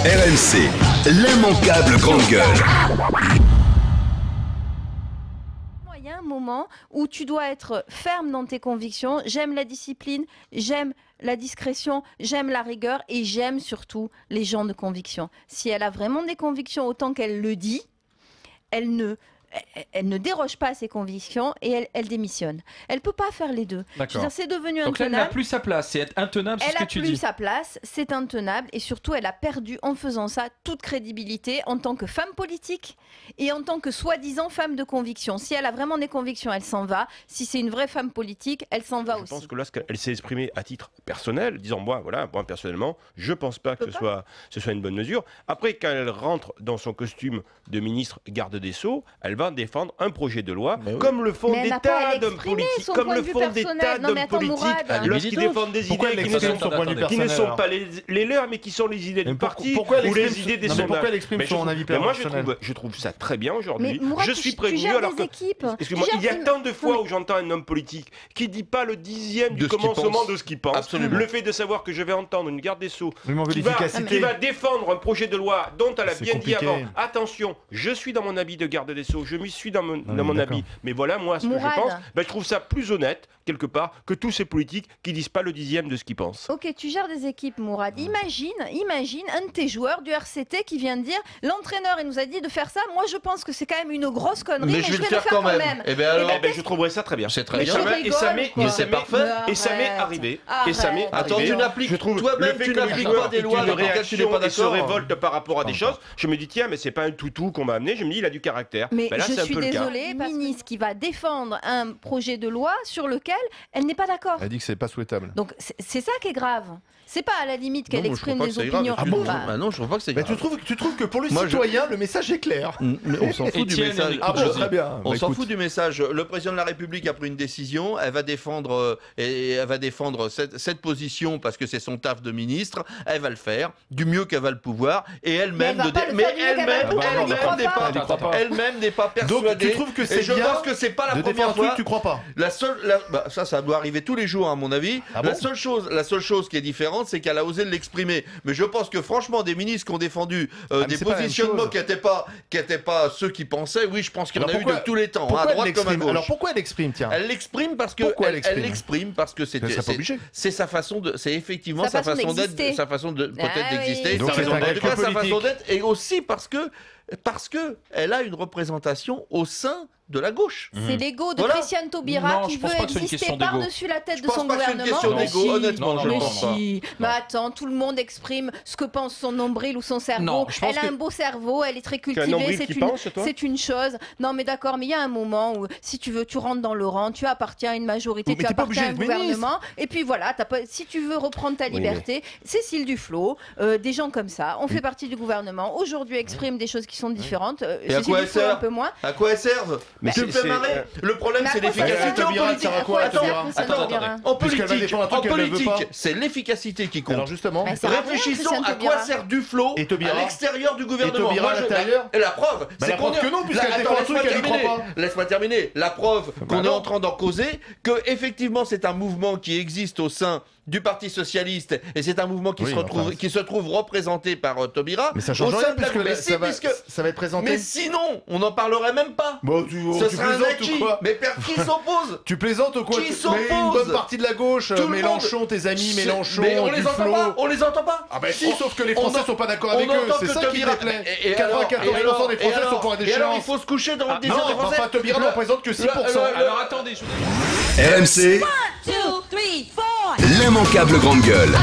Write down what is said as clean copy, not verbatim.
RMC, l'immanquable grande gueule. Il y a un moment où tu dois être ferme dans tes convictions. J'aime la discipline, j'aime la discrétion, j'aime la rigueur et j'aime surtout les gens de conviction. Si elle a vraiment des convictions autant qu'elle le dit, elle ne déroge pas à ses convictions et elle démissionne. Elle ne peut pas faire les deux. C'est devenu donc intenable. là, elle n'a plus sa place. C'est intenable, c'est ce que tu dis. Elle n'a plus sa place, c'est intenable. Et surtout, elle a perdu, en faisant ça, toute crédibilité en tant que femme politique et en tant que soi-disant femme de conviction. Si elle a vraiment des convictions, elle s'en va. Si c'est une vraie femme politique, elle s'en va aussi. Je pense que lorsqu'elle s'est exprimée à titre personnel, disant moi personnellement, je ne pense pas que ce soit une bonne mesure. Après, quand elle rentre dans son costume de ministre garde des Sceaux, elle va défendre un projet de loi, comme le font des tas d'hommes politiques, lorsqu'ils défendent des idées qui ne sont pas les leurs, mais qui sont les idées du parti ou les idées des sondages. Pourquoi elle exprime son avis personnel? Moi, je trouve ça très bien aujourd'hui. Je suis prévenu alors que... Excuse-moi, il y a tant de fois où j'entends un homme politique qui ne dit pas le dixième du commencement de ce qu'il pense. Absolument. Le fait de savoir que je vais entendre une garde des Sceaux qui va défendre un projet de loi dont elle a bien dit avant, attention, je suis dans mon habit de garde des Sceaux, je m'y suis dans mon habit, mais voilà moi ce que je pense, je trouve ça plus honnête quelque part que tous ces politiques qui disent pas le dixième de ce qu'ils pensent. Ok, tu gères des équipes, Mourad. Imagine un de tes joueurs du RCT qui vient de dire l'entraîneur il nous a dit de faire ça, moi je pense que c'est quand même une grosse connerie, mais je vais le faire quand même. Et bien alors, je trouverais ça très bien. C'est très bien. Et ça m'est arrivé. Attends, tu n'appliques toi-même, tu n'appliques pas des lois dans lesquelles tu n'es pas d'accord. Se révolte par rapport à des choses. Je me dis tiens, mais c'est pas un toutou qu'on m'a amené. Je me dis il a du caractère. Mais là, je suis désolée, parce ministre qui va défendre un projet de loi sur lequel elle n'est pas d'accord. Elle dit que c'est pas souhaitable. Donc c'est ça qui est grave. C'est pas à la limite qu'elle exprime des opinions. Ah bon, non, je trouve pas que c'est grave. Tu trouves que pour le citoyen, le message est clair? On s'en fout du message. Ah bon, très bien. On s'en fout du message. Le président de la République a pris une décision. Elle va défendre cette position parce que c'est son taf de ministre. Elle va le faire du mieux qu'elle va le pouvoir. Et elle-même n'est pas persuadée. Donc tu trouves que c'est bien? Je pense que c'est pas la première fois. Tu crois pas? Ça doit arriver tous les jours à mon avis. La seule chose qui est différente, c'est qu'elle a osé l'exprimer. Mais je pense que franchement, des ministres qui ont défendu des positionnements qui n'étaient pas ceux qui pensaient, oui, je pense qu'il y en a eu de tous les temps, à droite comme à gauche. Alors pourquoi elle exprime, tiens? Elle l'exprime parce que c'est sa façon de, c'est effectivement sa façon d'être, sa façon de peut-être d'exister, en tout cas sa façon d'être, et aussi parce que elle a une représentation au sein de la gauche. C'est l'ego de Christiane Taubira qui veut exister par-dessus la tête de son gouvernement. Je pense pas que c'est une question d'égo, honnêtement, je ne pense pas. Mais attends, tout le monde exprime ce que pense son nombril ou son cerveau. Elle a un beau cerveau, elle est très cultivée, c'est une chose. Non mais d'accord, mais il y a un moment où si tu veux, tu rentres dans le rang, tu appartiens à une majorité, tu appartiens à un gouvernement, et puis voilà, si tu veux reprendre ta liberté, Cécile Duflot, des gens comme ça, on fait partie du gouvernement, aujourd'hui expriment des choses qui sont différentes. Et à quoi elles servent? Un peu moins. À quoi elles servent? Mais tu me fais marrer. Le problème, c'est l'efficacité en politique. En politique, c'est l'efficacité qui compte. Alors justement, réfléchissons à quoi sert Duflot à l'extérieur du gouvernement. Et la preuve, c'est que non, puisqu'elle défend un truc qu'elle ne croit pas. Laisse-moi terminer. La preuve qu'on est en train d'en causer, que effectivement, c'est un mouvement qui existe au sein du Parti Socialiste, et c'est un mouvement qui se trouve représenté par Taubira. Mais ça change rien, puisque ça va être présenté. Mais sinon, on n'en parlerait même pas. Ce serait un acquis. Mais qui s'oppose? Tu plaisantes ou quoi? Qui s'oppose? Mais une bonne partie de la gauche, Mélenchon, tes amis Mélenchon, mais on les entend pas. On les entend pas. Ah ben si, sauf que les Français sont pas d'accord avec eux. C'est ça qui déplaît. 94% des Français sont pour la déchéance. Et alors il faut se coucher dans le désir des Français. Enfin, Taubira ne représente que 6%. Alors attendez, RMC, l'immanquable grande gueule.